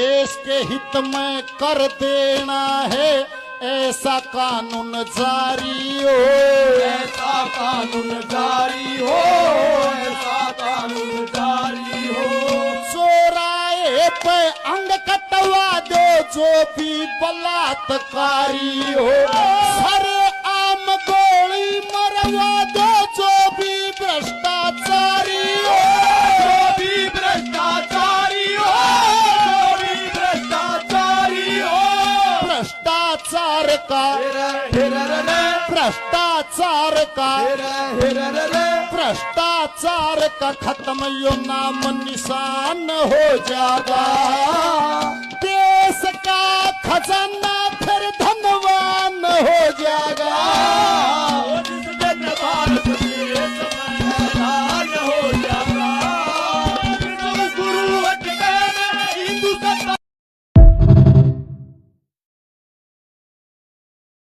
देश के हित में कर देना है ऐसा कानून जारी हो, ऐसा कानून जारी हो, ऐसा कानून जारी हो। चोराए पे अंग कटवा दो जो भी बलात्कारी हो, सर आम गोली मरवा दो जो भी भ्रष्टाचारी हो, जो भी भ्रष्टाचारी हो, जो भी भ्रष्टाचारी हो। भ्रष्टाचार का भ्रष्टाचार का भ्रष्टाचार का खत्म यो नाम निशान हो जाएगा।